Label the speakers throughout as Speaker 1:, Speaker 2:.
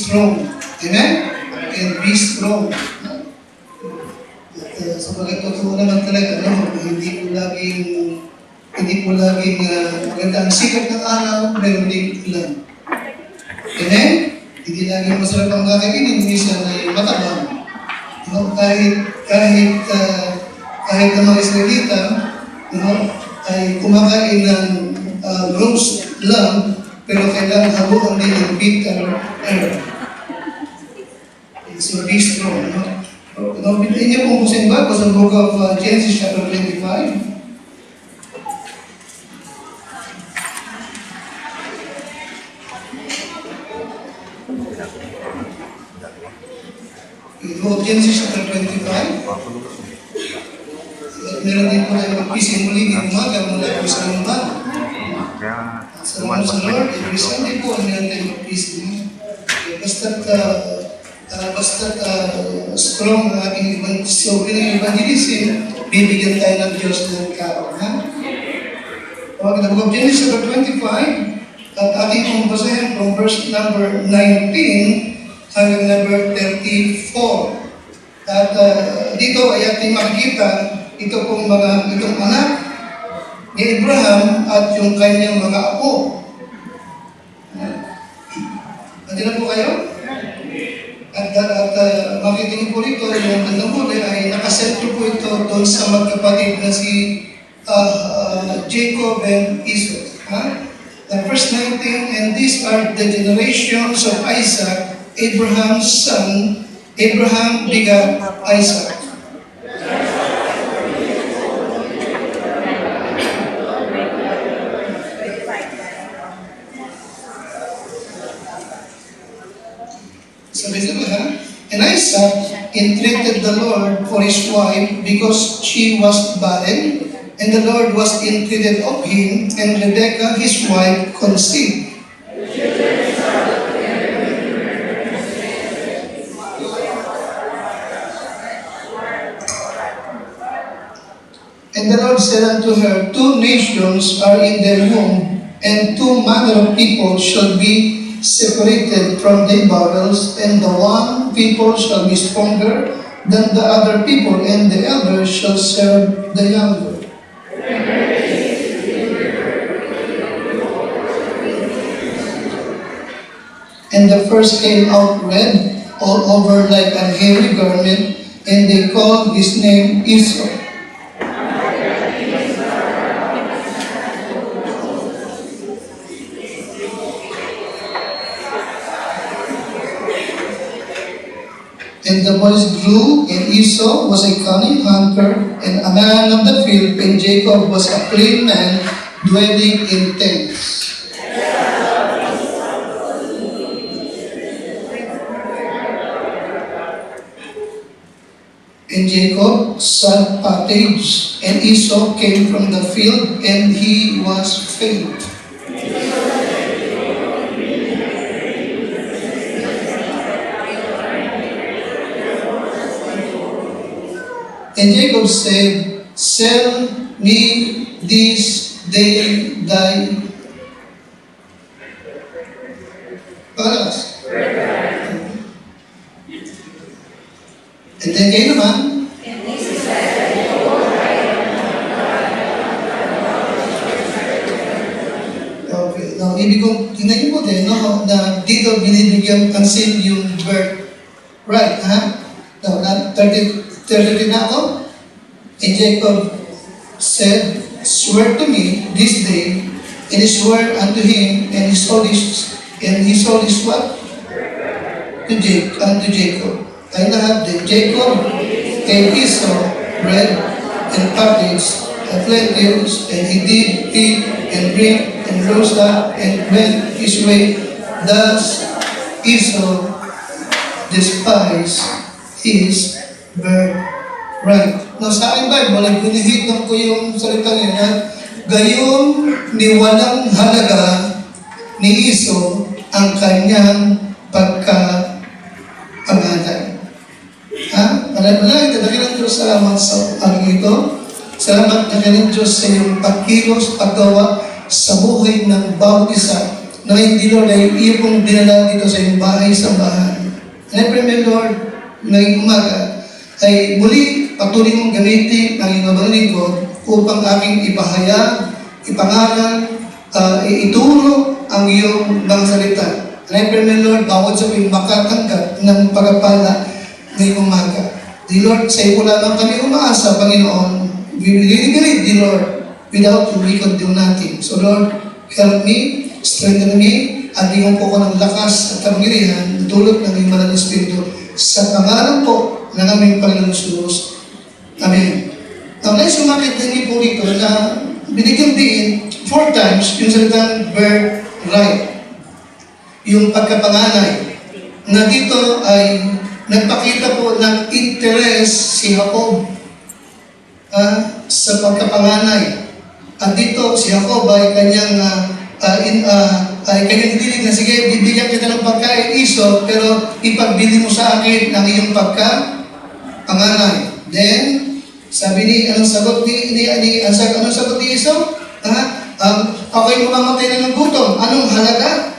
Speaker 1: strong. Amen? And be strong. At sa pagkatotoo naman talaga, hindi po laging maganda ang sikat ng araw, meron ding ulan. Amen? Hindi laging masarap ang kakainin, minsan ay matabang. Kahit ang mga Israelita, ay kumakain ng roast lamb, pero kailangan habukan din ng bitter herb. So, be strong. Pintain niyo po kung ba sa book of Genesis chapter 25. Genesis chapter 25. Meron din po tayo mag-peace muli ng umaga mula po sa lumban. Salamat sa Lord. Every Sunday po, meron tayo mag-peace din. Basta't strong ang ating evangelism, bibigyan tayo ng Diyos ng karon. Okay, the book of Genesis chapter 25, at ating pong basahin from verse number 19 hanggang number 34. At dito ay ating makikita itong anak ni Abraham at yung kanyang mga apo. Nandiyan na po kayo? At makikita niyo po rito yung bandang huli ay nakasentro po ito doon sa magkapatid na si Jacob and Esau. Verse 19, and these are the generations of Isaac, Abraham's son. Abraham begat Isaac. And Isaac entreated the Lord for his wife because she was barren, and the Lord was entreated of him, and Rebekah his wife conceived. And the Lord said unto her, 2 nations are in their womb, and 2 manner of people shall be separated from their bowels, and the one people shall be stronger than the other people, and the elder shall serve the younger. And the first came out red, all over like an hairy garment, and they called his name Esau. And the boys grew, and Esau was a cunning hunter, and a man of the field, and Jacob was a plain man, dwelling in tents. And Jacob sought pottage, and Esau came from the field, and he was faint. And Jacob said, sell me this day thy palace. And then kayo naman, okay, now ibig kong tingnan niyo po din, no, na dito binibigyan pansin yung birth. Right, ha? Now, 33 na ako. And Jacob said, swear to me this day, and he swore unto him, and he sold his what? Unto Jacob. Tayo lahat din. Jacob gave Esau bread and pottage and lentils, and he did eat and drink and rose up and went his way. Thus Esau despised his birthright. Now sa aking Bible, nag-hinihitam ko yung salita niya, gayon ni walang halaga ni Esau ang kanyang pagka-pangalan. Manalangin ka, dakilang Diyos, salamat sa araw ito. Salamat dakilang Diyos sa iyong pagkilos, paggawa sa buhay ng bawat isa na hindi, Lord, ay iyo pong dinala dito sa iyong bahay-sambahan. And I pray, my Lord, ngayong umaga, ay muli patuloy mong gamitin ang iyong mga lingkod upang aming ipahayag, ipangaral, ituro ang iyong mga salita. And I pray, my Lord, bawat sa aming makatanggap ng pagpapala ngayong umaga. Di Lord, sa iyo lamang kami umaasa, Panginoon. We really believe, di Lord, without you, we could do nothing. So Lord, help me, strengthen me, at bigyan po ko ng lakas at kapangyarihan, dulot ng iyong Banal na Espiritu, sa pangalan po ng aming Panginoon Jesus. Amen. Now, let's sumakit din po dito na binigyan din 4 times yung salitang birthright. Yung pagkapanganay, na dito ay nagpakita po ng interest si Jacob sa pagkapanganay. At dito si Jacob ay kanyang inilig na, sige, bibigyan kita ng pagkain, Iso, pero ipagbili mo sa akin ang iyong pagkapanganay. Then, sabi ni, anong sagot ni Iso? Ako'y mamamatay na ng gutom. Anong halaga?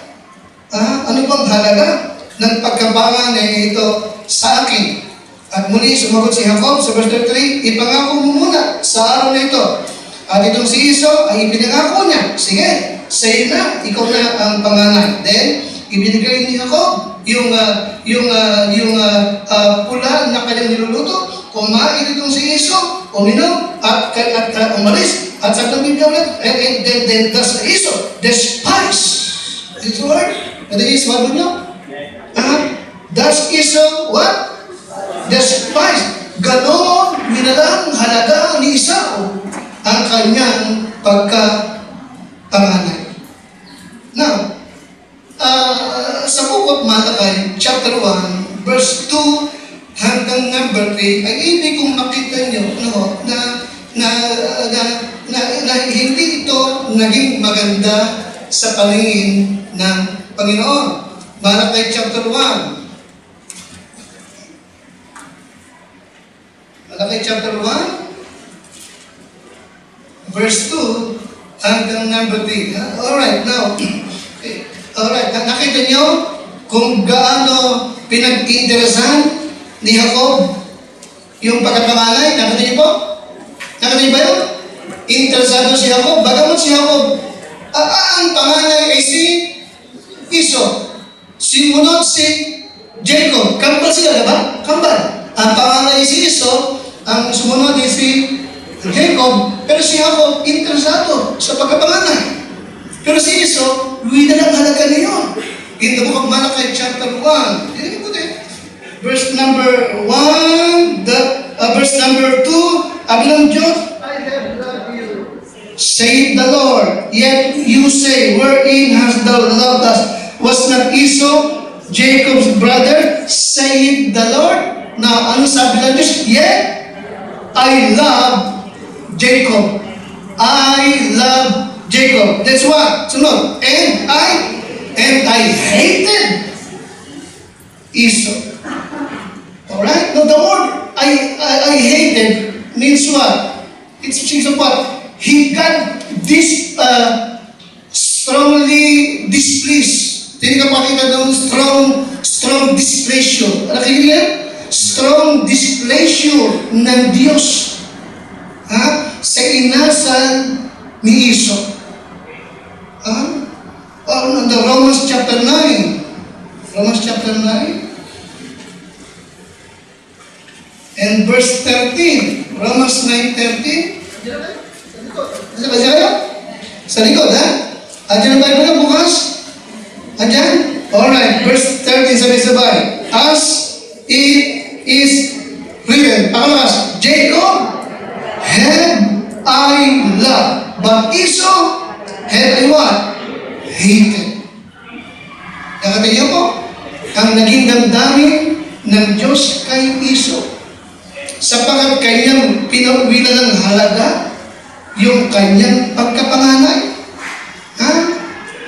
Speaker 1: Ano bang halaga ng pagkapanganay ito sa akin? At muli, sumagot si Jacob sa verse 3, ipangako mo muna sa araw na ito. At itong si Iso ay ipinangako niya, sige, sa'yo na, ikaw na ang panganay. Then, ibinigay ni Jacob yung pula na kanyang niluluto. Kumain itong si Iso, uminom, at umalis. At sa tabing niya ulit, and then that's the Iso, despise. Is it the word? Ano is, what mo niyo? That's Iso, what? Despise. Ganon, minalang halaga ni Esau ang kanyang pagkapanganay. Now, sa Bukod Malakay, chapter 1, verse 2 hanggang number 3, ay ibig kong makita nyo na hindi ito naging maganda sa paningin ng Panginoon. Malakay chapter 1. Malakay chapter 1, verse 2 hanggang number 3. Alright, now, okay. Alright, nakita nyo kung gaano pinag-interesan ni Jacob yung pagkapanganay? Nakita niyo po? Nakita niyo ba yun? Interesado si Jacob. Bagamat si Jacob, ang panganay ay si Iso. Simunod si Jacob. Kambal sila, diba? Kambal. Ang panganay si Iso, ang sumunod ay si Jacob, pero si Jacob, interesado sa pagkapanganay. Pero si Iso, winalang halaga niyon. In the book of Malachi, chapter 1, verse number 1, verse number 2, abilang Diyos, I have loved you, saith the Lord. Yet you say, wherein hast thou loved us? Was not Esau Jacob's brother, saith the Lord? Now, ano sabi ng Diyos? Yet I love Jacob. I love Jacob. That's what. Sunod. And I hated Esau. Alright? Now the word I hated means what? It means of what? He got strongly displeased. Hindi ka makita ng strong displeasure. Nakikita niya? Strong displeasure ng Diyos. Sa inasal ni Esau. The Romans chapter 9. Romans chapter 9. And verse 13. Romans 9:13. Sa likod, ha? Andiyan ang Bible na bukas? Andiyan? Alright, verse 13, sabay-sabay. As it is written, pakalakas, Jacob had I loved, but Esau had I what? Hated. Nakita niyo po, ang naging damdamin ng Diyos kay Esau, sapagat kanyang pinagwila ng halaga yung kanyang pagkapanganay.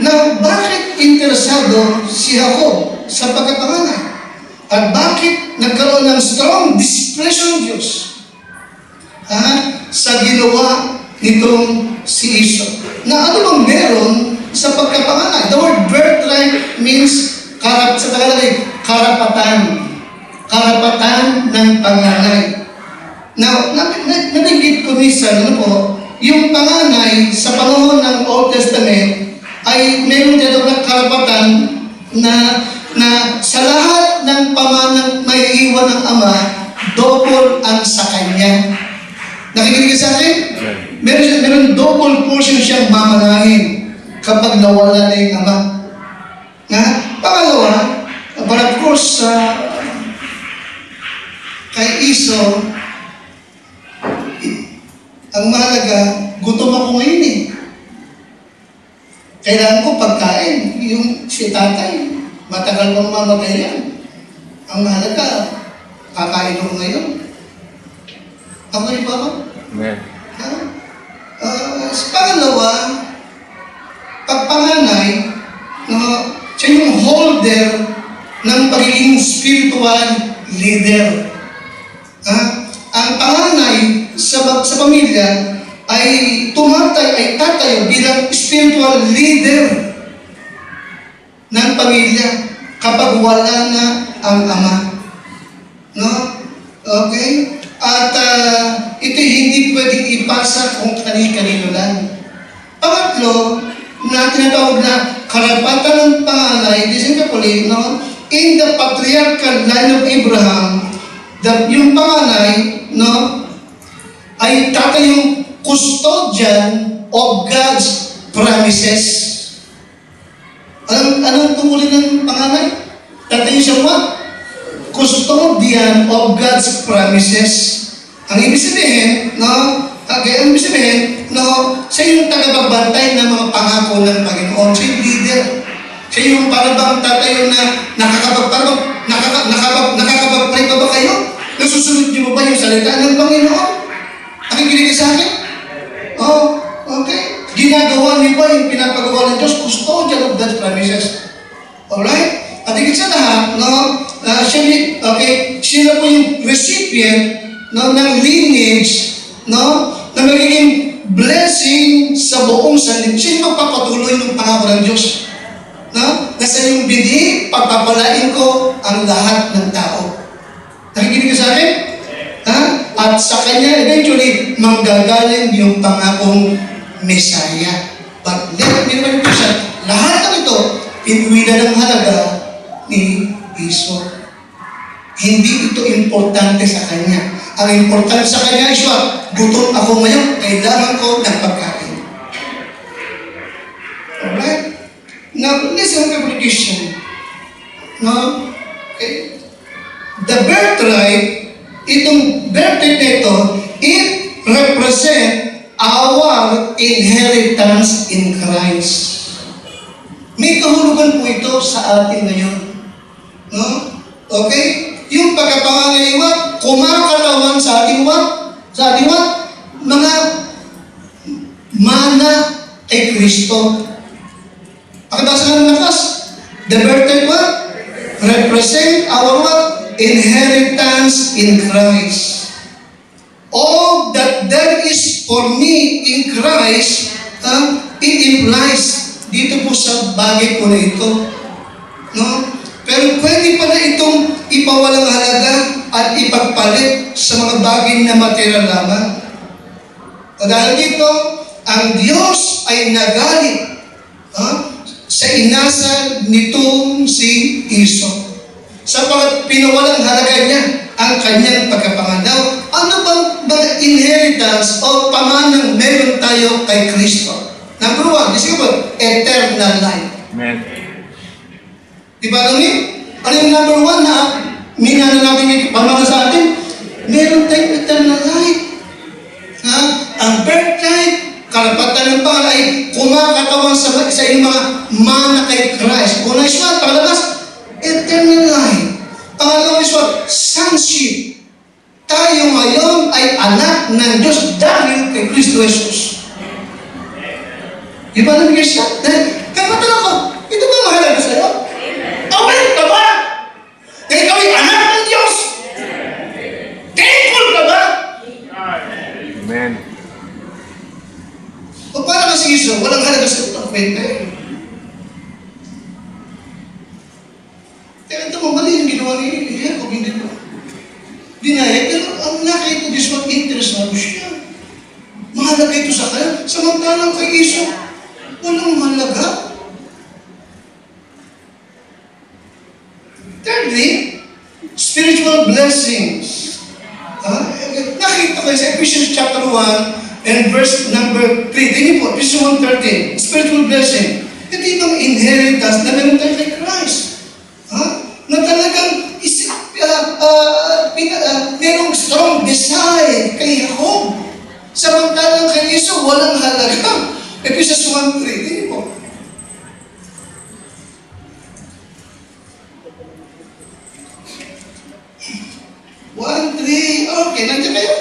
Speaker 1: Now, bakit interesado si Jacob sa pagkapanganay? At bakit nagkaroon ng strong displeasure ng Diyos sa ginawa nitong si Esau? Na ano bang meron sa pagkapanganak. The word birthright means sa Tagalog ay karapatan. Karapatan ng panganay. Now, nabanggit ko minsan, yung panganay sa panahon ng Old Testament ay meron dito na karapatan na sa lahat ng pamanang may iwan ng ama, double ang sa kanya. Nakikinig sa akin? Meron double portion siyang mamanahin kapag nawala na yung ama. Pangalawa, but of course, kay Iso, ang mahalaga, gutom ako ngayon eh. Kailangan ko pagkain. Yung si tatay, matagal pang mamatay yan. Ang mahalaga, kakain ako ngayon. Okay ba ako?
Speaker 2: Amen.
Speaker 1: Sa pangalawa, pagpanganay, siya yung holder ng pagiging spiritual leader. Ang panganay sa pamilya ay tatayo bilang spiritual leader ng pamilya kapag wala na ang ama. No? Okay? At ito hindi pwedeng ipasa kung kani-kanino lang. Pangatlo, na tinatawag na karapatan ng panganay, in the patriarchal line of Abraham, yung panganay, ay tatayong custodian of God's promises. Anong tungkulin ng panganay? Tatayo siya what? Custodian of God's promises. Ang ibig sabihin, siya yung tagapagbantay ng mga pangako ng Panginoon. Siya yung leader. Siya yung parang tatayo na nakakapag-pray pa ba kayo? Nasusunod niyo ba yung salita ng Panginoon? Nakikinig sa akin? Okay. Ginagawa niyo ba yung pinapagawa ng Diyos? Custodian of God's promises. Alright? At higit sa lahat, sila po yung recipient ng lineage na magiging blessing sa buong sanlibutan. Sino magpapatuloy ng pangako ng Diyos? Nasa yung bidi, pagpapalain ko ang lahat ng tao. Nakikinig ka sa akin? At sa kanya, eventually, manggagaling yung pangakong Messiah. But let me remind you, lahat ng ito, pinuwila ng halaga ni Iso. Hindi ito importante sa kanya. Ang importante sa kanya is what? Gutom ako ngayon, kailangan ko ng pagkain. Alright? Now, listen to the Christian. Okay? The birthright, itong birthright nito, it represent our inheritance in Christ. May kahulugan po ito sa atin ngayon. Okay? Yung pagkapanganay, kumakatawan sa ating mga mana kay Kristo. Pakibasa nga ng lakas. The birthright represent our inheritance in Christ. All that there is for me in Christ, it implies dito po sa bagay ko na ito. Pero pwede pala itong ipawalang halaga at ipagpalit sa mga bagay na material lamang. Dahil dito, ang Diyos ay nagalit sa inasal nitong si Iso. Sapagat pinawalang halaga niya ang kanyang pagkapanganaw. Ano bang mga inheritance o pamanang meron tayo kay Kristo? Number one, eternal life.
Speaker 2: Amen.
Speaker 1: Diba kami? Ano yung number one na minana natin yung pamana sa atin? Meron tayong eternal life. Ang birthright, karapatan ng pangalan ay kumakatawan sa iyong mga mana kay Christ. Una is what? Pangalabas, eternal life. Pangalawa is what? Sonship. Tayo ngayon ay anak ng Diyos dahil kay Kristo Jesus. Di ba namin siya? Kapatan ako, ito ba mahalaga sa'yo? Aware ka ba? Na ikaw ay anak ng Diyos? Thankful ka ba?
Speaker 2: Amen.
Speaker 1: O para kasi Iso, walang halaga sa ito. Pwede. lang kay Iso, walang halaga. Thirdly, spiritual blessings. Nakita kayo sa Ephesians chapter 1 and verse number 3. Tingin po, Ephesians 1:13. Spiritual blessing. Ito yung inheritance na meron tayo kay Christ. Na talagang merong strong desire kay Jacob. Samantalang kay Iso, walang halaga. Ephesians 1:3. Tingin po. 1:3. Okay, nandiyan kayo?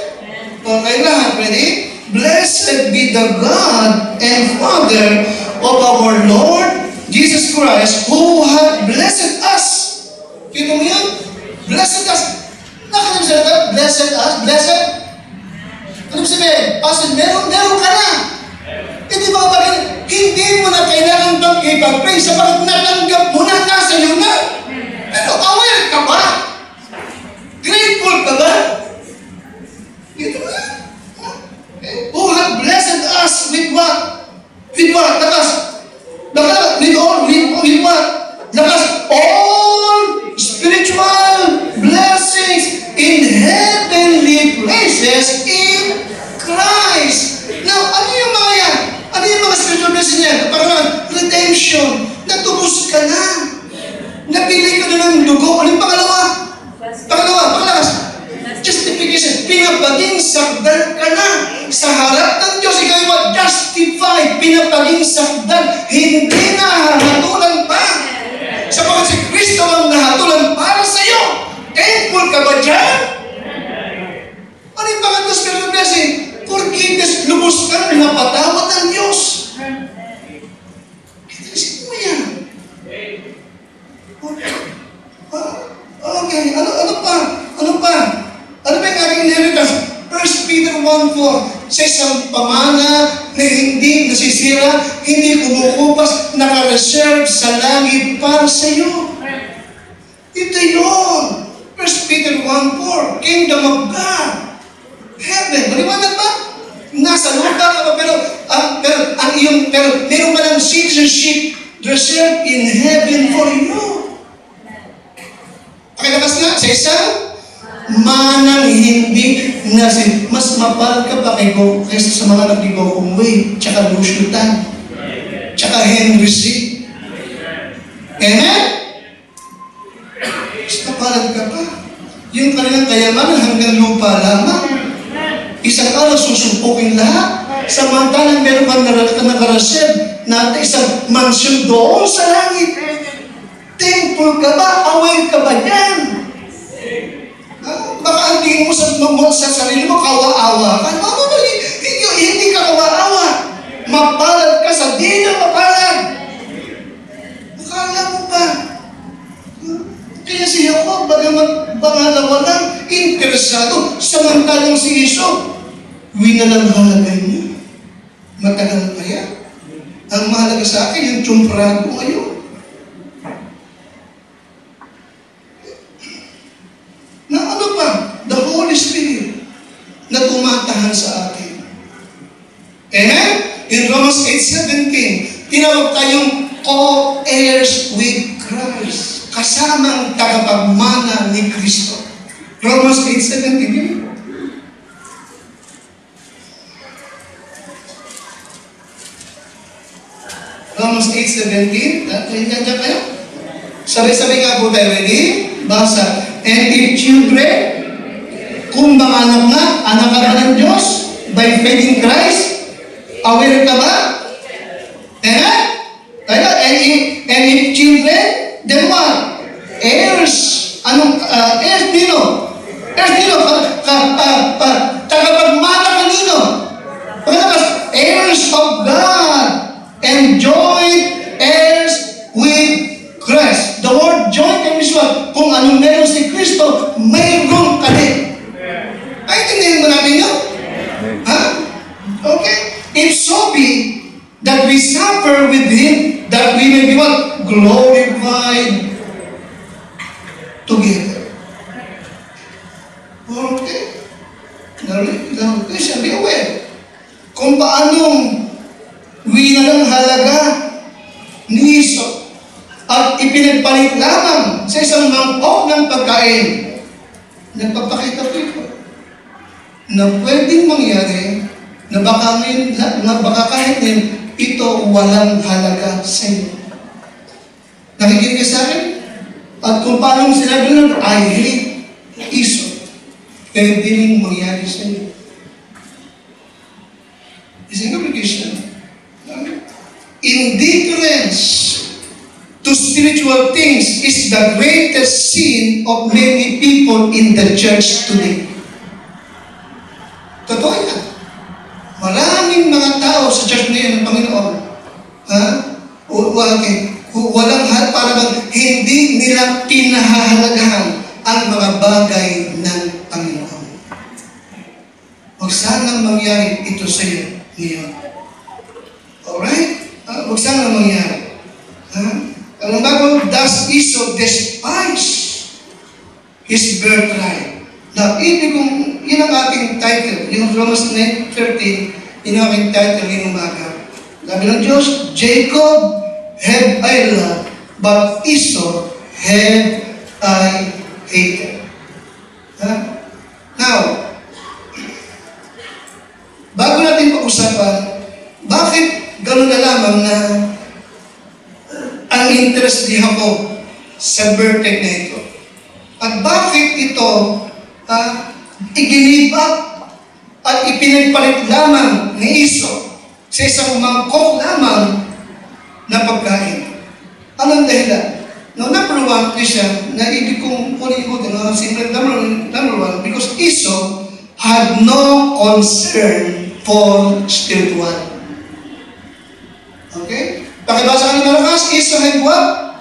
Speaker 1: Okay, lahat. Ready? Blessed be the God and Father of our Lord Jesus Christ, who hath blessed us. Kita mo yan? Blessed us. Nakakita siya ka? Blessed us? Blessed? Ano sabihin? Pastor, meron ka na. Hindi ba bakit? Hindi mo na kailangan bang ipag-pray sapagat natanggap mo na nasa iyo na. Pero aware ka ba? Grateful ka ba? Ito ba? Who hath blessed us with what? With what? With what? All spiritual blessings in heavenly places in Christ. Now, ano yung mga yan? Ano yung mga spiritual blessings yan? Parang redemption. Natubos ka na. Napili ka na ng dugo. Ano yung pangalawa? Pangalawas. Justification. Pinapaging sakdal ka na. Sa harap ng Diyos, ikaw yung justified. Pinapaging sakdal. Hindi na hahatulan pa. Sapagat si Kristo ang nahatulan para sa iyo. Thankful ka ba dyan? Ano yung pangatlo spiritual blessing? Forgiveness. Lubos ka na napatawad ng Diyos. Isip mo yan. Okay. Ano pa? Ano ba yung aking inheritance? 1 Peter 1:4 sa isang pamana na hindi nasisira, hindi kumukupas, naka-reserve sa langit para sa iyo. Ito yun. 1 Peter 1:4, Kingdom of God. Heaven. Maliwanag ba? Nasa lupa ka ba? Pero meron ka ng citizenship reserved in heaven for you. Pakilakas na sa isang manang hindi mas mapal ka pa kaysa sa mga nag-go away, tsaka Luciutan, tsaka Henry C. Amen? Mas mapalad ka pa. Yung kanilang kayamanan hanggang lupa lamang. Isang araw susupukin lahat. Samantalang meron kang nakareserve na isang mansion doon sa langit. Thankful ka ba? Aware ka ba yan? Baka ang tingin mo sa sarili mo, kawa-awa ka. Hindi ka kawa-awa. Mapalad ka sa di na mapalad. Akala mo ba? Kaya si Jacob, bagamat pangalawa lang, interesado, samantalang si Iso, winalanghalaga niya. Matagal pa yan. Ang mahalaga sa akin, yung tsumprado ngayon. Na ano pa? The Holy Spirit na tumatahan sa atin. Amen? In Romans 8:17, tinawag tayong co-heirs with Christ. Kasamang tagapagmana ni Kristo. Romans 8:17. Romans 8:17. Nandiyan kayo? Sabay-sabay nga po tayo. Ready? Basa. And if children, kung mga anak ka ba ng Diyos, by faith in Christ, aware ka ba? And if children, then what? Heirs. Anong, heirs dino? Heirs dino? Tagapagmana kanino? Pagkakas, heirs of God and joint heirs with Christ. The word joint and is what? Kung anong meron si Kristo, mayroon ka din. Ay, tindihin mo natin yun? Ha? Okay? If so be that we suffer with Him, that we may be what? Glorified together. Okay? Now, be aware. Kung paanong hina ng halaga ni Esau at ipinagpalit lamang sa isang mangkok ng pagkain. Nagpapakita po ito na pwedeng mangyari na baka kahit ito walang halaga sa inyo. Nakikinig ka sa akin? At kung paano sinabi nun, I hate Esau, pwede rin mangyari sa inyo. Isang application. Indifference to spiritual things is the greatest sin of many people in the church today. Totoo yan. Maraming mga tao sa church ngayon ng Panginoon, walang para bang hindi nila pinahahalagahan ang mga bagay ng Panginoon. Huwag sanang mangyari ito sa iyo ngayon. Alright? Huwag sanang mangyari. Ang bago, thus Esau despise his birthright. Now, ibig kong, yun ang ating title, yung Romans 9:13, yun ang ating title ngayong umaga. Sabi ng Diyos, Jacob have I loved, but Esau have I hated. Now, bago natin pag-usapan, bakit gano'n na lamang na ang interest ni Jacob sa birthday na ito? At bakit ito i-give up at ipinagpalit lamang ni Esau sa isang mangkok lamang na pagkain? Anong dahilan? No, number one, Christian, na ibig kong kunin ko din, simple number one, because Esau had no concern for spiritual. Okay? Pakibasa ka ng malakas, Esau had what?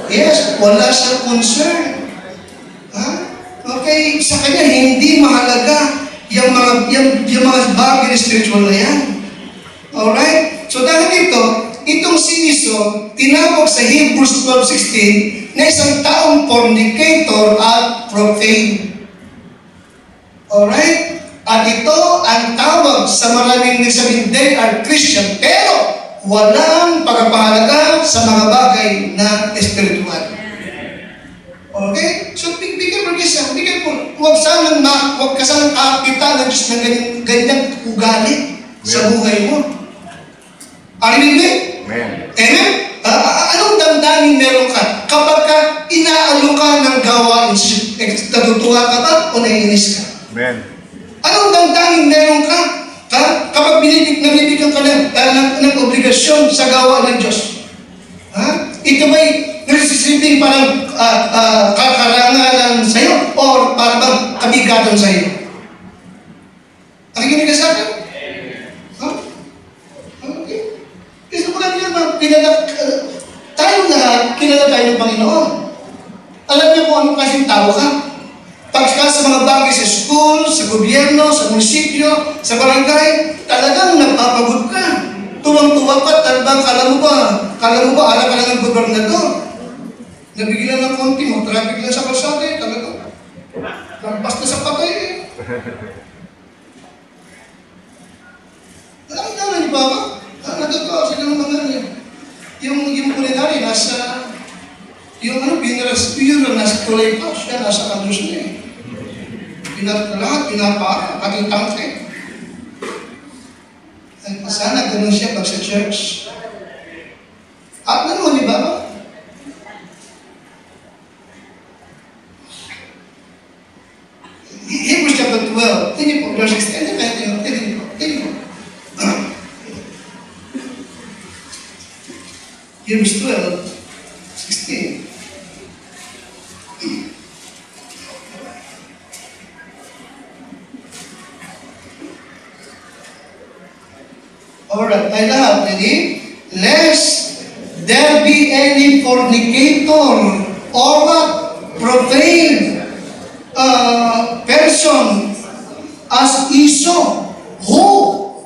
Speaker 1: Yes, wala siyang concern. Okay, sa kanya hindi mahalaga yung mga bagay na spiritual na yan. Alright? So dahil itong si Esau, tinawag sa Hebrews 12:16 na isang taong fornicator at profane. Alright? At ito ang tawag sa maraming nagsabing they are Christian, pero walang pagpapahalaga sa mga bagay na spiritual. Okay? So, be careful kasi, be careful. Huwag ka sanang kakita ng Diyos ng ganyang ugali sa buhay mo. Arinig mo?
Speaker 2: Amen.
Speaker 1: Amen? Anong damdamin meron ka? Kapag ka inaalok ka ng gawain, natutuwa ka ba o naiinis ka?
Speaker 2: Amen.
Speaker 1: Anong damdamin meron ka? Kapag nabibigyan ka ng obligasyon sa gawa ng Diyos? Ito ba'y nagsisiping parang kakarangalan sa'yo o parang bang kabigatan sa'yo? Nakikinig ka sa akin? Okay. Kasi mga tayo lahat, kilala tayo ng Panginoon. Alam niyo kung anong kasing tao ka. Pagka sa mga bagay sa school, sa gobyerno, sa munisipyo, sa barangay, talagang napapagod ka. Tuwang-tuwa ka, talagang kala mo ba, ala ka lang ng gobernador. Nabigyan ng konti mo, traffic lang sa kalsada eh, talagang. Lampas na sa patay eh. Alam niyo ni Baba? Nagagawa sila ng mga yung culinary, nasa, binara nasa tulay pa, siya nasa kandos niya eh. Lahat, pinapara, pati tangke. Sana ganun siya pag sa church. At naman, di ba? Hebrews chapter 12, tingin po, verse 16, tingin po. Hebrews 12, 16. Alright, tayo lahat, ready? Lest there be any fornicator or what? Profane person as Esau, who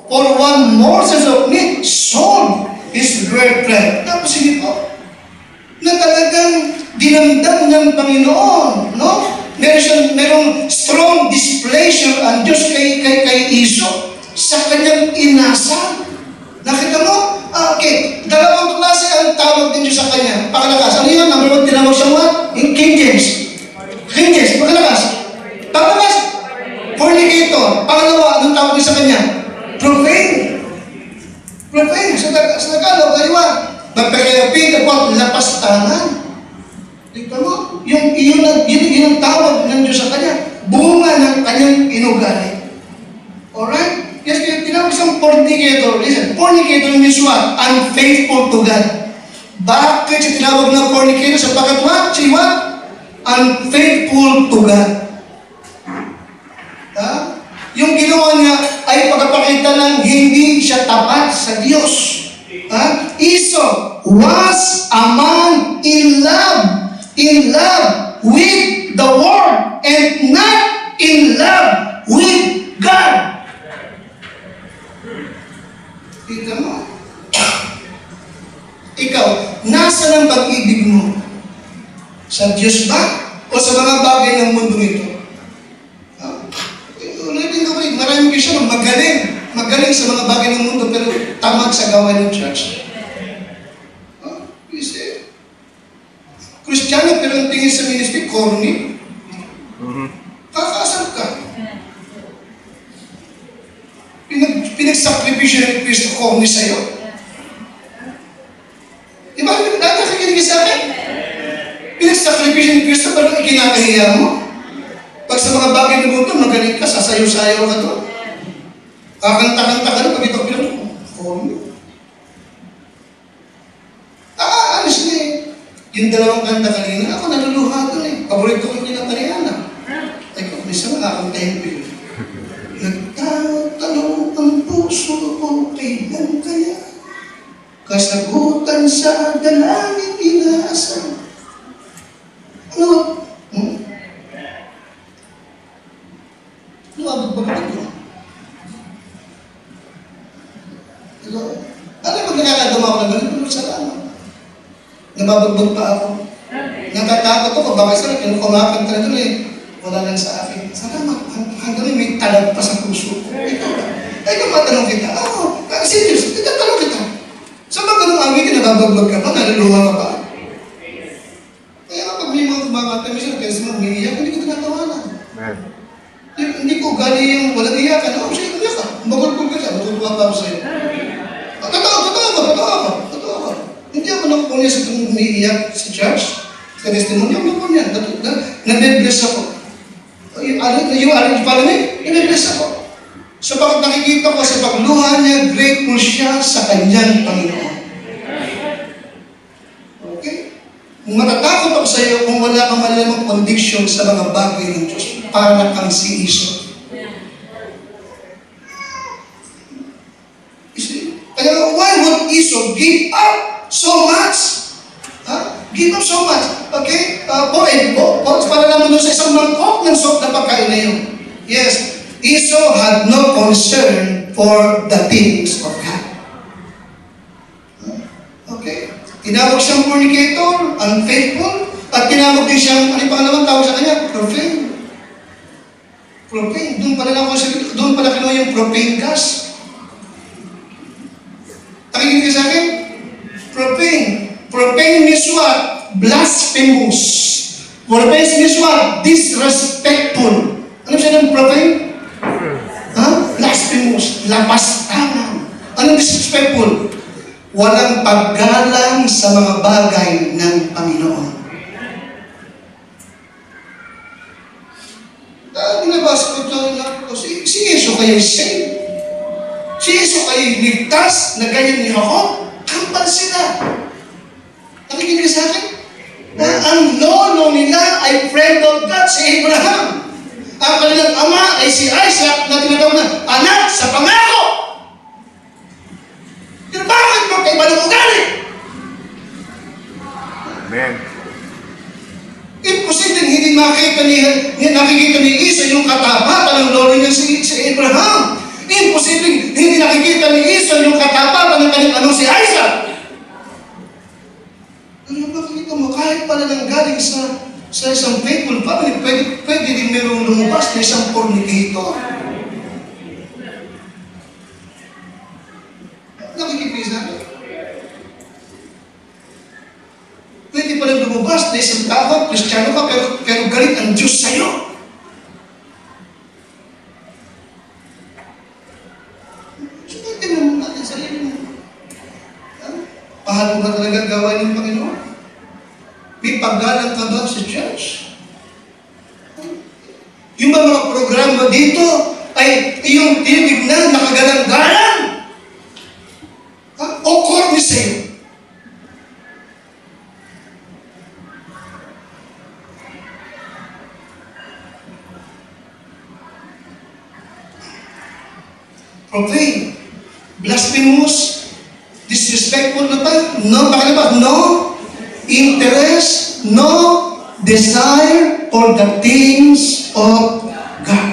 Speaker 1: for one morsel of meat sold his birthright. Tapos hindi po, na talagang dinamdam ng Panginoon, no? Merong strong displeasure ang Diyos kay Esau sa kanyang inasal. Nakita mo? Okay. Dalawang klase ang tawag din Diyos sa kanya. Pakalakas. Ano yun? Number 1, tinawag siya what? In King James. King James. Pakalakas. Pakalakas. Fornicator. Pangalawa, anong tawag din sa kanya? Profane. Profane. Sa Tagalog, kaliwa. Magpakayapin ako lapastangan. Dito mo? Yun ang tawag ng Diyos sa kanya. Bunga ng kanyang inugali. Alright? Yes, kaya tinawag isang fornicator. Listen, fornicator means what? Unfaithful to God. Bakit siya tinawag na fornicator? Sapagkat what? Siya what? Unfaithful to God. Ha? Yung ginawa niya ay pagpapakita ng hindi siya tapat sa Diyos. Ha? Esau was a man in love with the world and not in love with God. Kita mo? Ikaw, nasa ng pag-ibig mo? Sa Diyos ba? O sa mga bagay ng mundo ito? Ulitin ko rin, marami kayo siya magaling sa mga bagay ng mundo pero tamad sa gawain ng church. Kristiyano pero ang tingin sa ministry, corny. Kakasal ka. Pinagsakripisyo ni Kristo corny sa'yo. Di ba? Dati nakikinig sa akin? Pinagsakripisyo ni Kristo pero ikinakahiya mo. Pag sa mga bagay ng mundo, magaling ka, sasayaw-sayaw ka doon. Kakanta-kanta ka doon, pag ito pinag corny. Honestly, yung dalawang kanta kanina, ako naluluha doon eh. Paborito ko kinanta ni Ana. Ay, kung minsan nakakantayin ko yun. Nagtatanong ang puso ko, kailan kaya? Kasagutan sa dalangin inaasam. Ano? Ano ba ko? Ano pag nakakadama ako na ganun? Salamat. Nababagbog pa ako. Natatakot ako, baka sila, kinukumakanta na doon eh. Wala lang sa akin. Salamat, hanggang may talag pa sa puso ko. Ikaw ba? Ay, matanong kita. Serious, tatanong kita. Sa mga ganung amin, nababagbog ka ba? Naluluha ka ba? Kaya kapag may mga kumakanta, minsan, kaya sa mga umiiyak, hindi ko tinatawanan. Hindi ko gali yung walang iyakan. Ako siya, umiyak ka. Magulgul ka siya, matutuwa pa ako sa'yo. Totoo ako. Hindi ako nakukunya sa itong umiiyak sa church, sa testimony, ako nakukunya. Nabibless ako. Yung follow me? Nabibless ako. So bakit nakikita ko sa pagluha niya, grateful siya sa kanyang Panginoon. Okay? Kung matatakot ako sa iyo, kung wala kang malalamang conviction sa mga bagay ng Diyos, para kang si Esau. Kaya why would Esau give up so much? Give up so much. Okay? Para naman doon sa isang mangkok ng sok na pagkain na yun. Yes, Esau had no concern for the things of God. Okay? Tinawag siyang fornicator, unfaithful, at tinawag din siyang, ano yung pangalawang tawag sa kanya? Profane. Profane. Doon pala kinuha yung propane gas. Nakikinig ka sa akin? Profane. Profane means what? Blasphemous. Profane means what? Disrespectful. Ano siya ng profane? Blasphemous. Lapastangan. Anong disrespectful? Walang paggalang sa mga bagay ng Panginoon. Binabasa ko ito, si Yesu kayo saved. Si Yesu kayo ligtas na ganyan ni Jacob. Kampal sila. Nakikinig ka sa akin? Ang lolo nila ay friend of God, si Abraham. Ang kanilang ama ay si Isaac na tinatawag na anak sa pangako. Pero bakit magkaiba ng ugali?
Speaker 2: Amen.
Speaker 1: Imposibleng hindi nakikita ni Esau yung katapatan ng lolo niya si Abraham. Imposibleng hindi nakikita ni Esau yung katapatan ng kanyang si Isaac. Ano ba nakikita mo? Kahit pala nang galing sa isang faithful family, pwede din merong lumabas na isang fornicator. Nakikita lumabas na isang tao, Kristiyano ka, pero galit ang Diyos sa'yo. Subutin mo natin sarili mo. Paano ba talaga gawain ng Panginoon? May paggalang ka ba sa church? Yung mga programa dito ay iyong tinignan, nakagalang-galang. O corny sa'yo. Profane, blasphemous, disrespectful na ba? No, bakit ba? No interest, no desire for the things of God.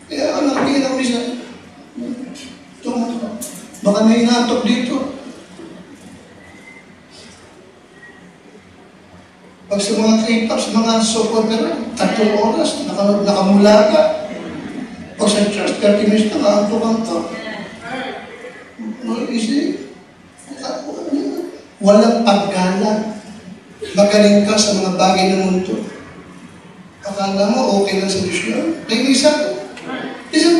Speaker 1: Kaya nakikita ko siya. Baka may natok dito. Pag sa mga K-pops, mga soap opera, 3 oras, nakamula ka. Pag sa church, 30 minutes na, kaantok to. Walang paggalang. Magaling ka sa mga bagay ng mundo. Akala mo, okay lang sa Diyos yun. Nainisa ko. Listen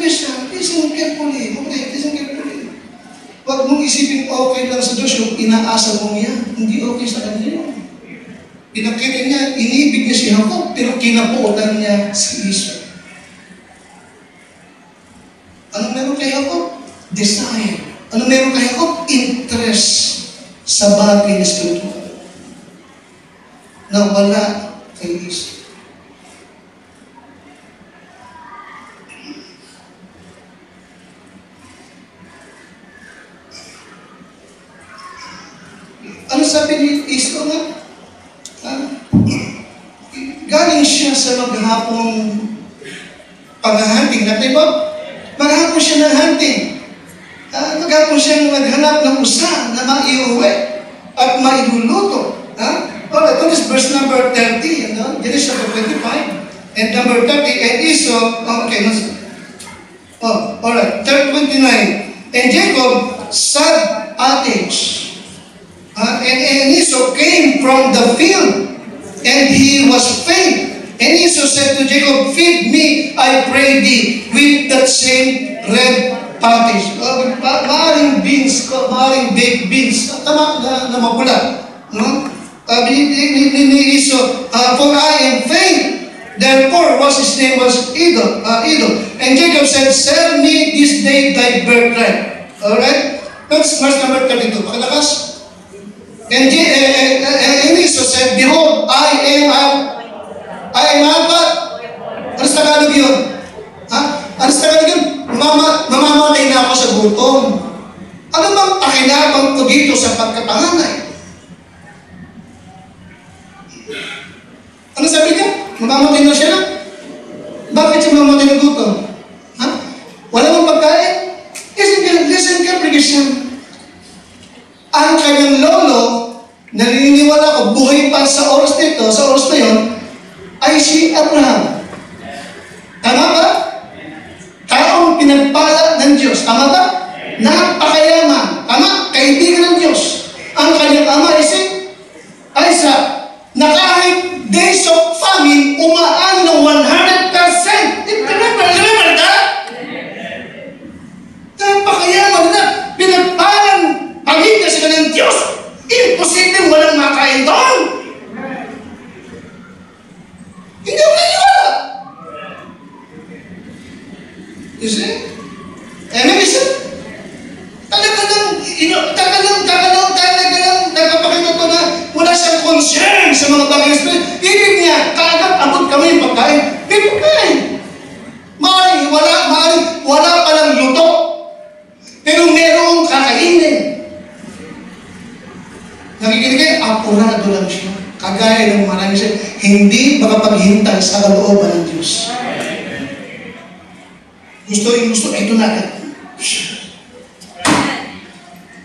Speaker 1: carefully. Okay, listen carefully. Huwag mong isipin okay lang sa Diyos yung inaasa mo yan. Hindi okay sa Kanya yun. Pinakita niya, inibig niya si Jacob, pero kinabuotan niya si Esau. Ano meron kay Jacob? Desire. Ano meron kay Jacob? Interest sa bagay na spiritual. Na wala kay Esau. Ano sabi ni Esau nga? Galing siya sa maghapong paghahunting. Natin ba? Maghapon siya ng hunting. Maghapon siya naghanap ng usa na maiuwi at mailuluto. Alright, what is verse number 30? Genesis chapter 25. And number 30, and Esau, alright, 29. And Jacob sad at age. And Esau came from the field, and he was faint. And Esau said to Jacob, feed me, I pray thee, with that same red pottage. Maaaring beans, maaaring baked beans. Tama na mapula. No? Ni Esau, for I am faint. Therefore, his name was Edom. And Jacob said, sell me this day thy birthright. Alright? That's verse number 32. Pakalakas. And Esau said, behold, I am what? Ano sa Tagalog yun? Ano sa Tagalog yun? Mamamatay na ako sa gutom. Ano bang pakinabang ko dito sa pagkapanganay? Ano sabi niya? Mamamatay na siya na? Bakit siya mamamatay na gutom? Wala bang pagkain? Listen carefully. Ang kanyang lolo, naniniwala ko, buhay pa sa oras nito, sa oras na yun, ay si Abraham. Tama ba? Taong pinagpala ng Diyos. Tama ba? Napakayaman. Tama? Kaibigan ng Diyos. Ang kanyang ama ay si Isaac, na kahit days of famine, umaan ng 100%. Remember that? Napakayaman na. Pinagpalang pagiging sila ng Diyos. Imposible walang makain doon. Hindi ako naniwala. You see? Maybe sir, talaga lang, nagpapakita to na wala siyang concern sa mga bagay na spirit. Ibig niya, kaagad abot kami yung pagkain. May pagkain. Wala palang luto. Pero merong kakainin. Nakikinig kayo, apurado lang siya. Kagaya ng marami siya, hindi makapaghintay sa kalooban ng Diyos. Gusto, ito na agad.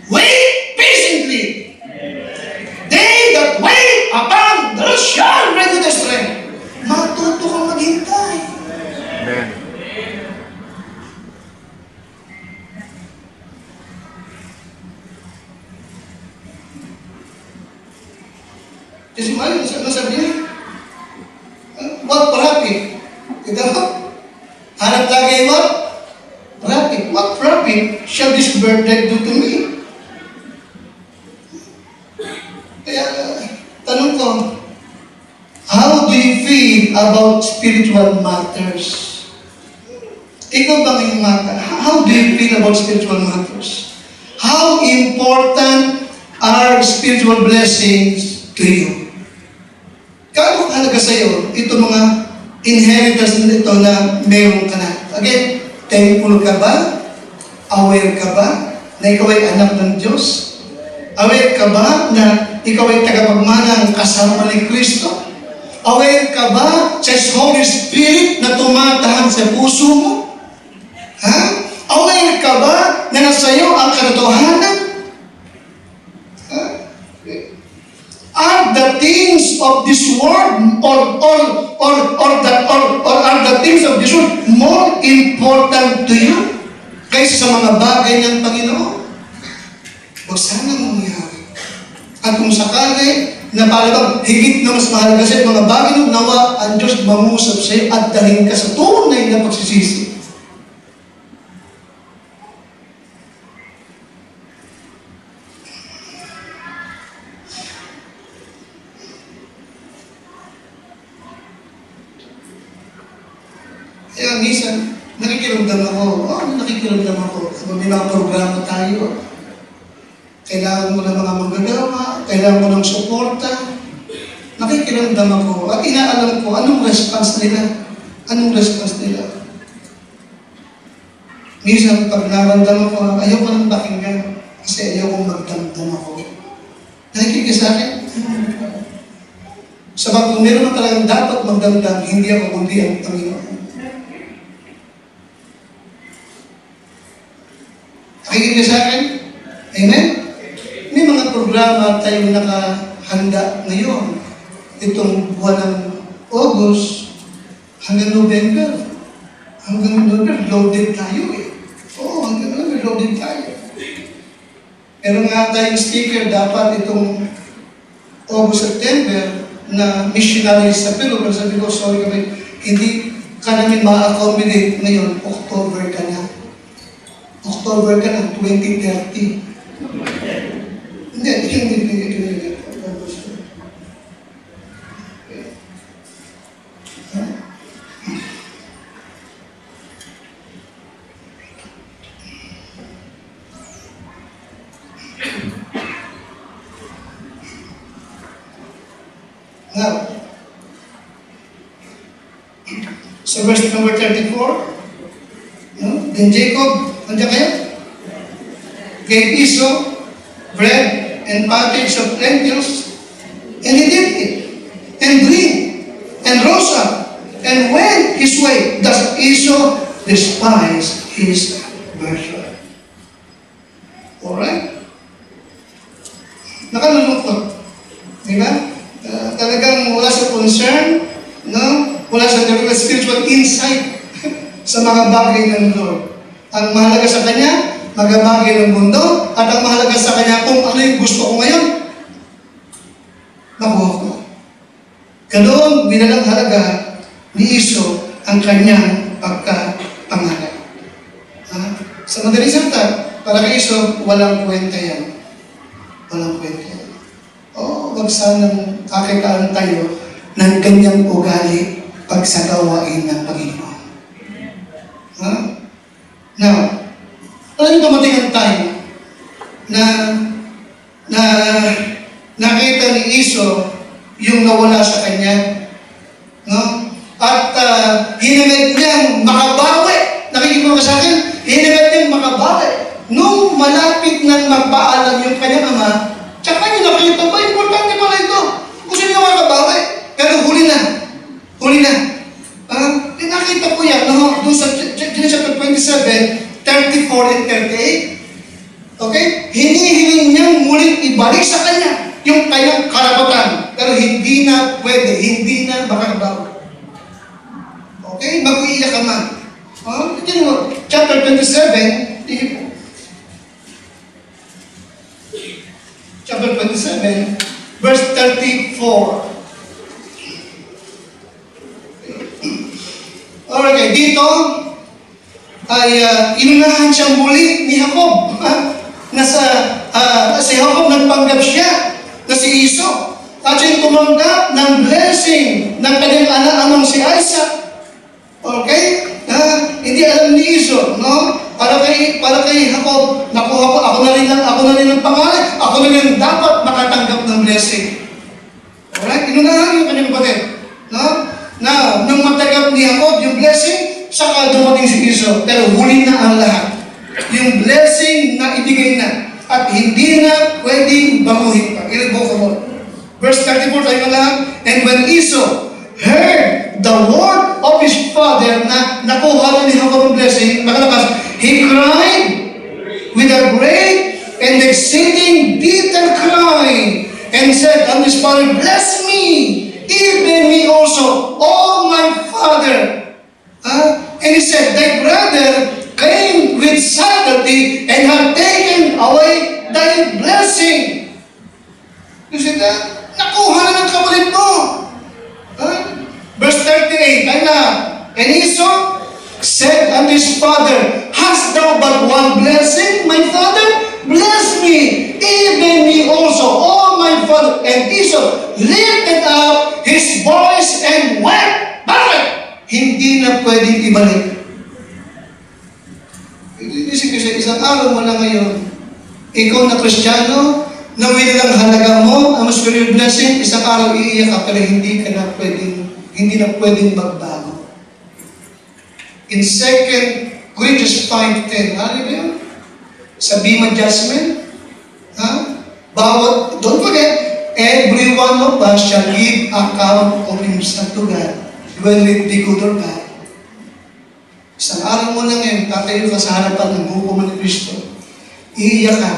Speaker 1: Wait patiently. They that wait upon the Lord shall renew their strength. Matuto kang maghintay. Amen. Kasi mahal, ano sabi niya? What profit? Ito mo? Hanap lagi what? Profit. What profit shall this burden do to me? Kaya, tanong ko, how do you feel about spiritual matters? Ikaw ba ngayong mata? How do you feel about spiritual matters? How important are spiritual blessings to you? Gaano halaga sa iyo ito mga inheritance nito na meron ka na? Again, thankful ka ba? Aware ka ba na ikaw ay anak ng Diyos? Aware ka ba na ikaw ay tagapagmana ng kasama ni Kristo? Aware ka ba sa Holy Spirit na tumatahan sa puso mo? Ha? Aware ka ba na nasa iyo ang katotohanan? Ha? Are the things of this world or are the things of this world more important to you kaysa sa mga bagay ng Panginoon? Huwag sana mangyari. At kung sakali na parang higit na mas mahalaga sa mga bagay ng nawa, ang Diyos mangusap sa iyo at dalhin ka sa tunay na pagsisisi. Kaya minsan, nakikiramdam ako. Nakikiramdam ako. May mga programa tayo. Kailangan mo ng mga manggagawa, kailangan mo ng suporta. Nakikiramdam ako. At inaalam ko, anong response nila? Anong response nila? Minsan, pag naramdam ako, ayaw ko nang pakinggan. Kasi ayaw kong magdamdam ako. Nakikinig sa akin? Sabag kung meron mo talagang dapat magdamdam, hindi ako kundi ang Panginoon. Nakikinig sa akin? Amen? May mga programa tayong nakahanda ngayon. Itong buwan ng August hanggang November. Hanggang November, loaded tayo eh. Oo, hanggang November, loaded tayo. Pero nga tayong sticker, dapat itong August, September na missionary sa Peru. Pero sabi ko, sorry kami, hindi ka namin ma-accommodate ngayon, October ka na. October ka na, 2030. Hindi. Now, so verse number 34, no? Then Jacob, nandiyan kayo? Gave Esau bread and pottage of lentils, and he did it, and drink, and rose up, and went his way. Thus Esau despised his birthright. Alright? Nakalulungkot. Diba? Talagang wala sa concern, no? Wala sa spiritual insight sa mga bagay ng Lord. Ang mahalaga sa kanya, mga bagay ng mundo, at ang mahalaga sa kanya kung ano yung gusto ko ngayon, nakuha ko. Ganoon, binalang halaga ni Esau ang kanyang pagkapangalan. Sa madaling salita, para kay Esau, walang kwenta yan. Walang kwenta yan. Huwag sanang kakitaan tayo ng ganyang ugali pagsagawain ng Panginoon. Now, alam niyo dumating ang time na nakita ni Esau yung nawala sa kanya. No? At hinangad niyang makabawi. Nakikinig mo sa akin? Hinangad niyang makabawi. Nung malapit nang magpaalam yung kanyang ama, tsaka niya nakita ba, importante pala ito. Gusto niya makabawi. Pero huli na. Huli na. Nakita ko yan, no? Doon sa Genesis chapter 27, 34 and 38. Okay? Hinihiling niyang muling ibalik sa kanya yung kanyang karapatan. Pero hindi na pwede, hindi na makakabawi. Okay? Mag-iiyak ka man. Chapter 27, chapter 27, verse 34. Okay, dito ay inunahan siyang muli ni Jacob. Si Jacob nagpanggap siya na si Esau. At siyang tumanggap ng blessing ng kanyang anak amang si Isaac. Okay? Hindi alam ni Esau, no? Para kay Jacob, nakuha ko, ako na rin ang pangalan, ako na rin dapat makatanggap ng blessing. Alright? Inunahan yung kanyang kapatid. No? Na, nung matanggap ni Jacob yung blessing, saka dumating si Esau. Pero huli na ang lahat. Yung blessing na ibigay na. At hindi na pwedeng baguhin pa. Irrevocable. Verse 34 tayo na lang. And when Esau heard the word of his father na nakuha na ni Jacob ang blessing, makalakas, he cried with a great and exceeding bitter cry and said unto his father, bless me, even me also, oh my father. And he said, thy brother came with subtlety and have taken away thy blessing. You see that? Nakuha na ng kapatid mo. Verse 38, ay na, and Esau said unto his father, hast thou but one blessing, my father? Bless me, even me also, oh my father. And Esau lifted up his voice and wept. Bakit? Hindi na pwedeng ibalik. Isip ko sa isang araw mo lang ngayon, ikaw na Kristiyano, na winilang halaga mo, ang spiritual blessing, isang araw iiyak ka, pero hindi na pwedeng magbago. In 2 Corinthians 5:10, ano ba yun? Sa Bema Judgment, don't forget, every one of us shall give account of himself to God, whether it be good or bad. Isang araw mo lang ngayon, tatayo ka sa harapan ng hukuman ni Kristo. Iiyak ka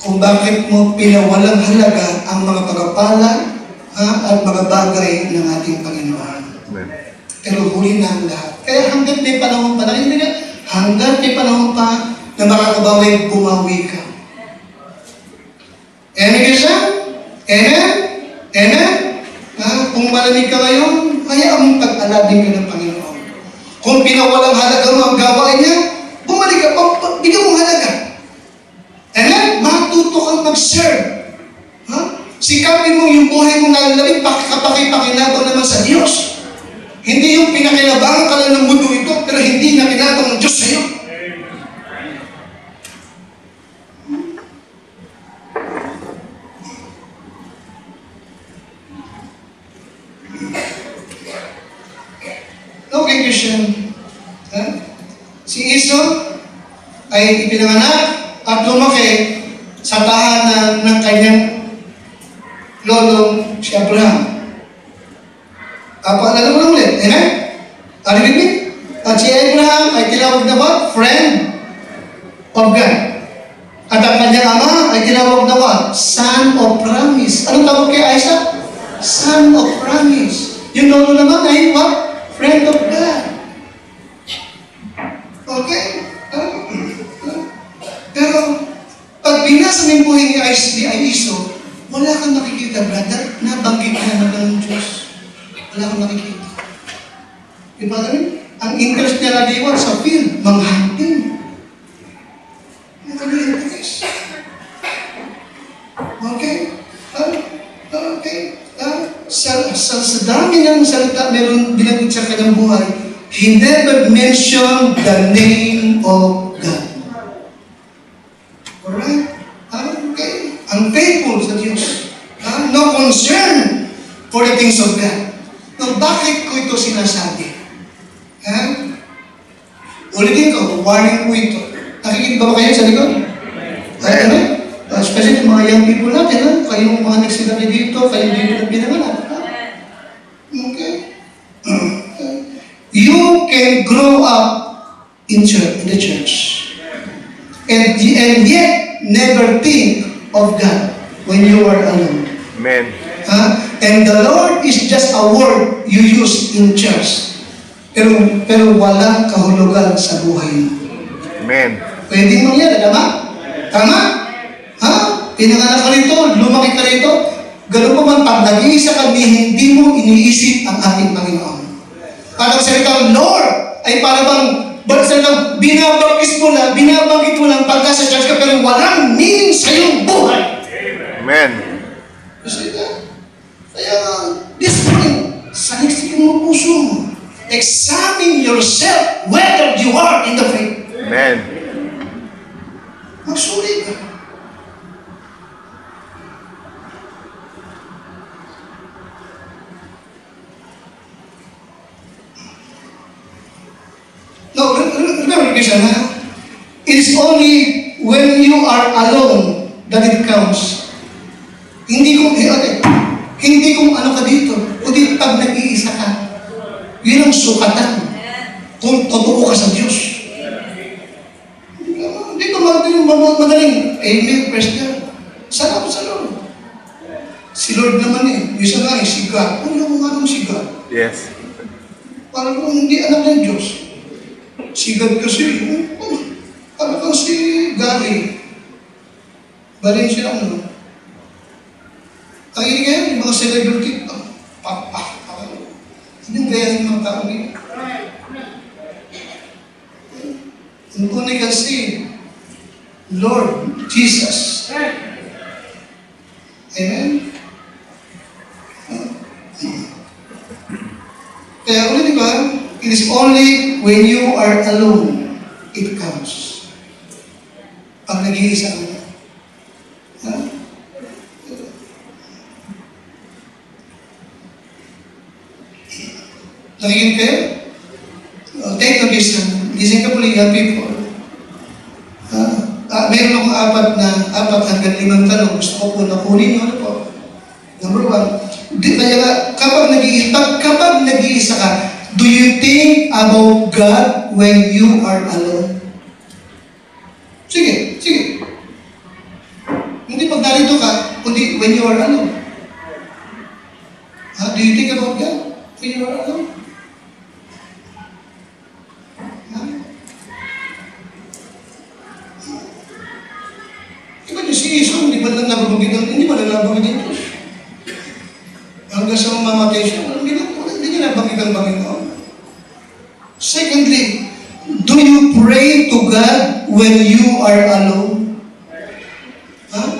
Speaker 1: kung bakit mo pinawalang halaga ang mga pagpapala at mga bagay ng ating Panginoon. Amen. Pero huli na ang lahat. Kaya hanggat may panahon pa, hanggat may panahon pa na makakabawi, bumawi ka. Amen, Krishna? Amen? Amen? Kung malamig ka ngayon, kaya mong pag-alabing ka ng Panginoon. Kung pinawalang halaga mo ang gawain niya, bumalik ka, bigyan mo halaga. Amen? Matuto kang mag-serve. Sikapin mo yung buhay mo nalalabing kapakipakinabang naman sa Diyos. Hindi yung pinakinabangan ka lang ng mundo ito, pero hindi nakinabang ng Diyos sa iyo. Okay, Christian. Si Esau ay ipinanganak at lumaki sa tahanan ng kanyang lolong si Abraham. Paalala mo lang ulit. Amen? Are you with me? At si Abraham ay tinawag na ba? Friend of God. At ang kanyang ama ay tinawag na ba? Son of promise. Anong tawag kay Isaac? Son of promise. Yung lolo naman ay what? Friend of God. Okay? Pero, pag binasa mo yung buhay ni Esau, wala kang makikita, brother, nabanggit na naman ng Diyos. Wala kang makikita. Diba namin? Ang interest niya lagi sa field, manghunting. Ano kami interest? Okay? Okay? Sa dami ng salita, meron binanggit sa kanyang buhay, he never mentioned the name of God. Alright? Okay? Unfaithful sa Diyos. No concern for the things of God. No, bakit ko ito sinasabi? Ulitin ko, warning ko ito. Nakikita ba kayo sa likod? Ano? Especially yung mga young people natin, kayong mga nagsilaki dito, kayong dito na pinanganak. Okay? You can grow up in the church. And yet, never think of God when you are alone.
Speaker 2: Amen.
Speaker 1: And the Lord is just a word you use in church. Pero walang kahulugan sa buhay mo.
Speaker 2: Amen.
Speaker 1: Pwede mo yan, tama? Tama? Pinanganak ka rito, lumaki ka rito, Ganun pa man, pag nag-iisa kami, hindi mo iniisip ang ating Panginoon. Parang salitang Lord, ay parang salitang binabanggit mo lang pagka sa church ka, pero walang meaning sa iyong buhay.
Speaker 2: Amen.
Speaker 1: Kasi kaya, this morning, saliksikin mo puso mo. Examine yourself whether you are in the faith.
Speaker 2: Amen.
Speaker 1: Magsuri ka. No, remember this, it is only when you are alone that it counts. Hindi kung ano ka dito, kundi pag nag-iisa ka, yun ang sukatan kung totoo ka sa Diyos. Hindi ka madaling, amen, praise God. Salamat sa Lord. Si Lord naman isa nga si God. Ano mo nga nung si God?
Speaker 2: Yes.
Speaker 1: Parang kung hindi anak ng Diyos. Si God kasi, parang kang si Gary. Baling siya, Ang hindi ngayon, yung mga celebrity, hindi yung gayahin mga tao nila. Ang tunay kasi, Lord Jesus. Amen? Kaya ulit diba, it is only when you are alone, it counts. Pag nag-iisa ka na. Nakikin kayo? Take notice na. Listen ka po young people. Meron akong apat hanggang 5 tanong. Gusto ko po na kunin. Ano po? Number 1. Kapag nag-iisa ka, do you think about God when you are alone? Sige. Hindi pag narito ka, kundi when you are alone. Do you think about God when you are alone? Si Iso, hindi ba nalabanggit ng Diyos? Hanggang sa mamamatay siya, hindi niya nabanggit ang Panginoon. Secondly, do you pray to God when you are alone?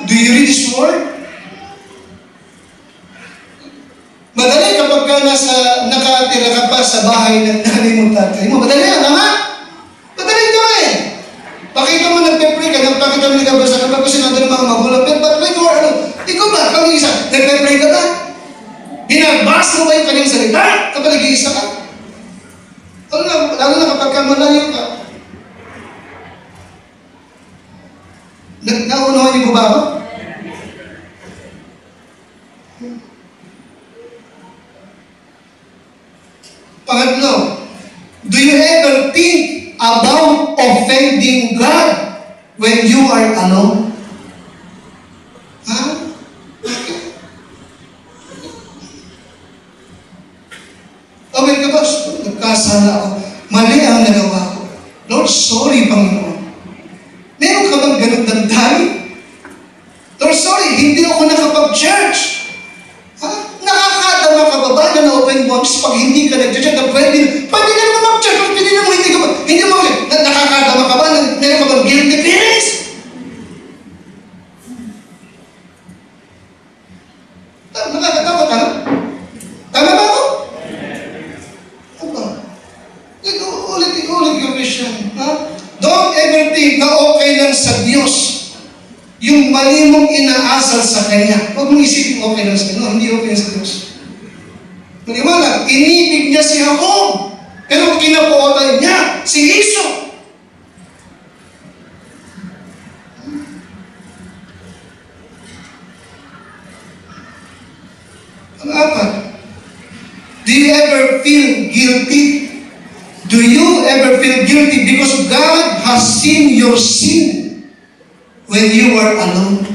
Speaker 1: Do you read His Word? Madali kapag ka nakatira ka pa sa bahay ng nanay mo, tatay mo. Madali yan, tama? Madali ito Pakita mo nagpe-pray ka, pakita mo nagkabasa ka pa kasi nandun ang mga magulang. But when you are alone, ikaw ba, kung isa, nagpe-pray ka ba? Binabas mo ba yung kanyang salita kapag nag-iisa ka? Lalo na kapag ka malayo ka. Naunawan niyo ba ako? Pangatlo, do you ever think about offending God when you are alone? Okay ka ba? Nagkasala ako. Mali ang nagawa ko. Lord, sorry, Panginoon. Meron ka bang ganun damdamin? Lord, sorry, hindi ako nakapag-church. Nakakadama ka ba ba na na-open box pag hindi ka nag-church na pwede ka naman mag-church, pwede na mo, hindi mo, nakakadama ka ba na meron ka bang guilty feelings? Nakakatawa ka? Tama ba ako? Ulit yung Christian. Don't ever think na okay lang sa Diyos yung mali mong inaasal sa Kanya. Huwag mong isipin okay lang sa Kanya. No, hindi okay lang sa Diyos. Maniwala, inibig niya si Jacob. Pero kinapuotan niya si Esau. Pang-apat, do you ever feel guilty? Do you ever feel guilty because God has seen your sin when you are alone?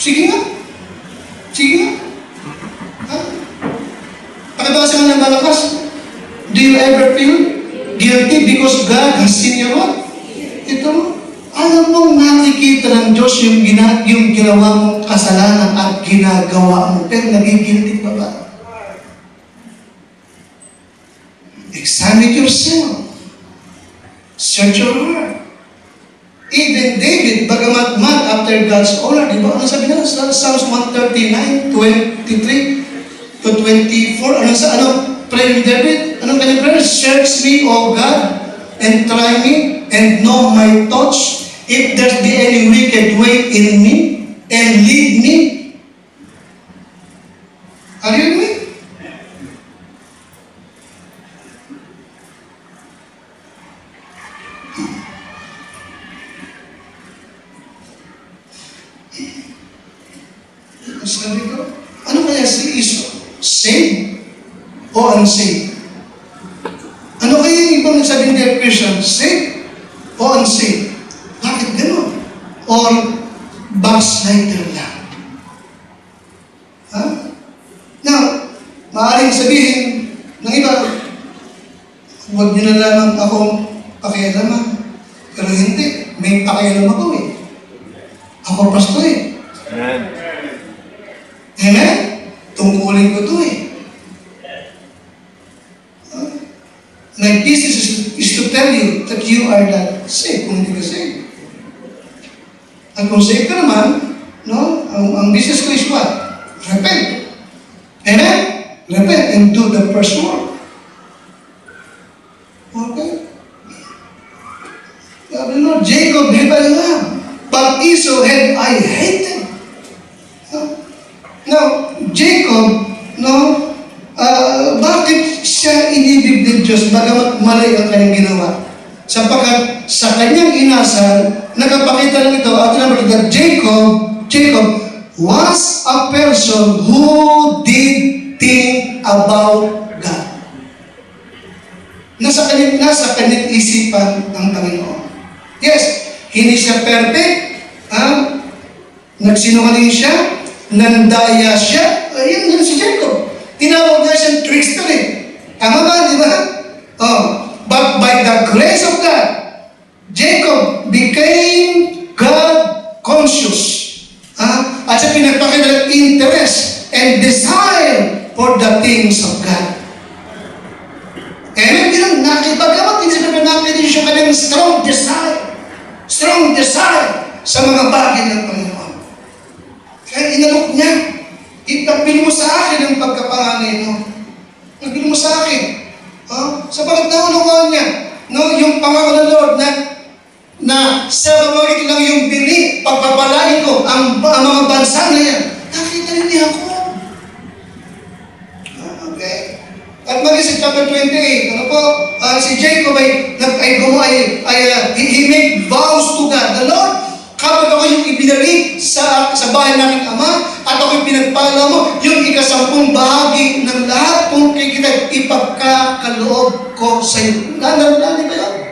Speaker 1: Sige nga. Pakibasa nga ng malakas. Do you ever feel guilty because God has seen your what? Ito, alam mong nakikita nakikita ng Diyos yung ginawa mong kasalanan at ginagawa mo, pero nagigilty pa ba? Examine yourself. Search your heart. Even David, bagamat man after God's honor, di ba? Ano sabi niya sa Psalms 139, 23 to 24? Ano prayer ni David? Anong kanyang prayer? Search me, O God, and try me, and know my thoughts. If there be any wicked way in me, and lead me. Are you with me? Sabi ko, ano kaya si Esau? Saved o unsaved? Ano kaya yung ibang nagsabing they're Christian? Saved o unsaved? Bakit gano'n? Or backslider lang? Ha? Now, maaaring sabihin ng iba, huwag nyo na lamang akong pakialaman. Pero hindi, may pakialam ako eh. Ako pastor eh.
Speaker 2: Amen.
Speaker 1: Amen? Tungkulin ko to eh. My business is to tell you that you are not saved kung hindi ka saved. At kung saved ka naman, no, ang business ko is what? Repent. Amen? Repent and do the first work. Okay? Sabi mo, Jacob, hebal nga. But Esau had I hated. Now, Jacob, no, bakit siya inibig ng Diyos bagamat mali ang kanyang ginawa? Sapagkat sa kanyang inasal, nakapakita lang ito, at number that Jacob was a person who did think about God. Nasa kanyang isipan ng Panginoon. Yes, hindi siya perfect, nagsinungaling siya, nandaya siya, ayun si Jacob. Tinawag niya siyang trickster eh. Tama ba, di ba? But by the grace of God, Jacob became God-conscious. At siya pinagpakita ng interest and desire for the things of God. Amen? Nakipagamat, hindi siya pinagpakita siya kanyang strong desire sa mga bagay ng Panginoon. Kaya inalok niya, ipagpili mo sa akin ang pagkapanganay mo. Pagpili mo sa akin. Sapagat naunawaan niya, no, yung pangako ng Lord na sa pamamagitan lang yung bili, pagpapalain ko ang mga bansa na yan. Nakita niya ako. Okay? At mag-isip chapter 28, ano po, si Jacob he made vows to God. The Lord, kapag ako yung ibinalik sa bahay ng Ama, at ako yung pinagpala mo, yung ika-10 bahagi ng lahat kung kikita, ipagkakaloob ko sa iyo. Ano ba yan?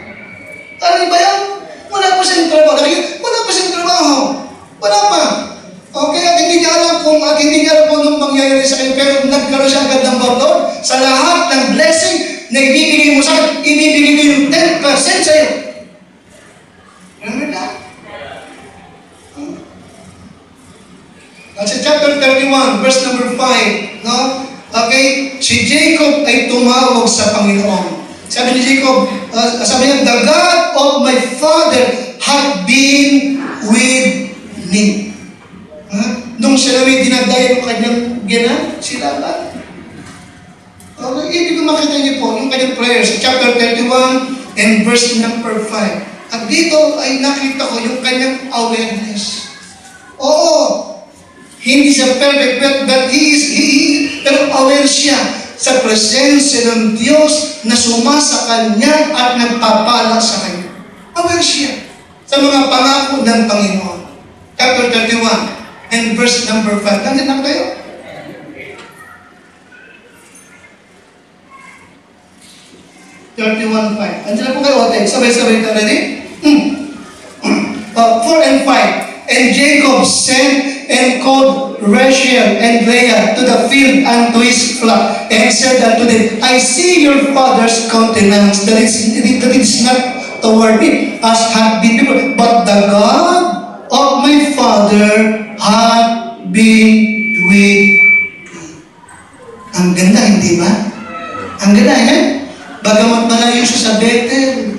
Speaker 1: Ano ba yan? Wala pa siyang trabaho. Wala pa siyang trabaho. Wala pa. Okay, at hindi niya alam kung anong mangyayari sa akin, pero nagkaroon siya agad ng bawlod sa lahat ng blessing na ibibigay mo sa akin, ibibigay ko yung 10% sa iyo. Remember that? At sa chapter 31, verse number 5, no? Okay, si Jacob ay tumawag sa Panginoon. Sabi ni Jacob, sabi niya, the God of my father had been with me. Nung siya namin dinadayan ng kanyang silaban. Okay, ibig ko makita niyo po yung kanyang prayer sa chapter 31 and verse number 5. At dito ay nakita ko yung kanyang awareness. Oo, hindi siya perfect, but pero aware siya sa presensya ng Diyos na sumasa kanya at nagpapala sa kanya. Aware siya sa mga pangako ng Panginoon. Chapter 31 and verse number 5. Nandiyan na kayo? Andiyan na po kayo, okay? Sabay-sabay na ready? 4 and 5. And Jacob sent and called Rachel and Leah to the field and to his flock, and said unto them, I see your father's countenance, that it is not toward me, as had been before, but the God Father hath been with me. Ang ganda, hindi ba? Ang ganda, eh? Bagamat malayo siya sa Bethel,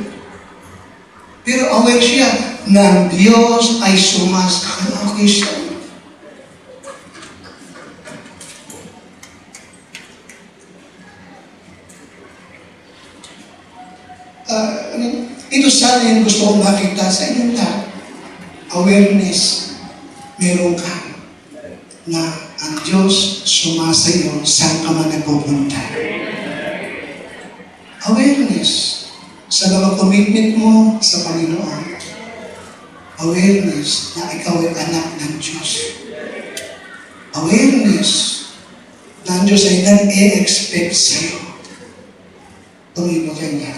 Speaker 1: pero aware siya ng Diyos ay sumasakay siya. Ito sa akin, gusto kong makita sa inyong lahat. Awareness, meron ka na ang Diyos sumasayo saan ka man nagpupunta. Awareness sa mga commitment mo sa Panginoon. Awareness na ikaw ay anak ng Diyos. Awareness na ang Diyos ay nag-e-expect sa'yo. Tumino ka niya.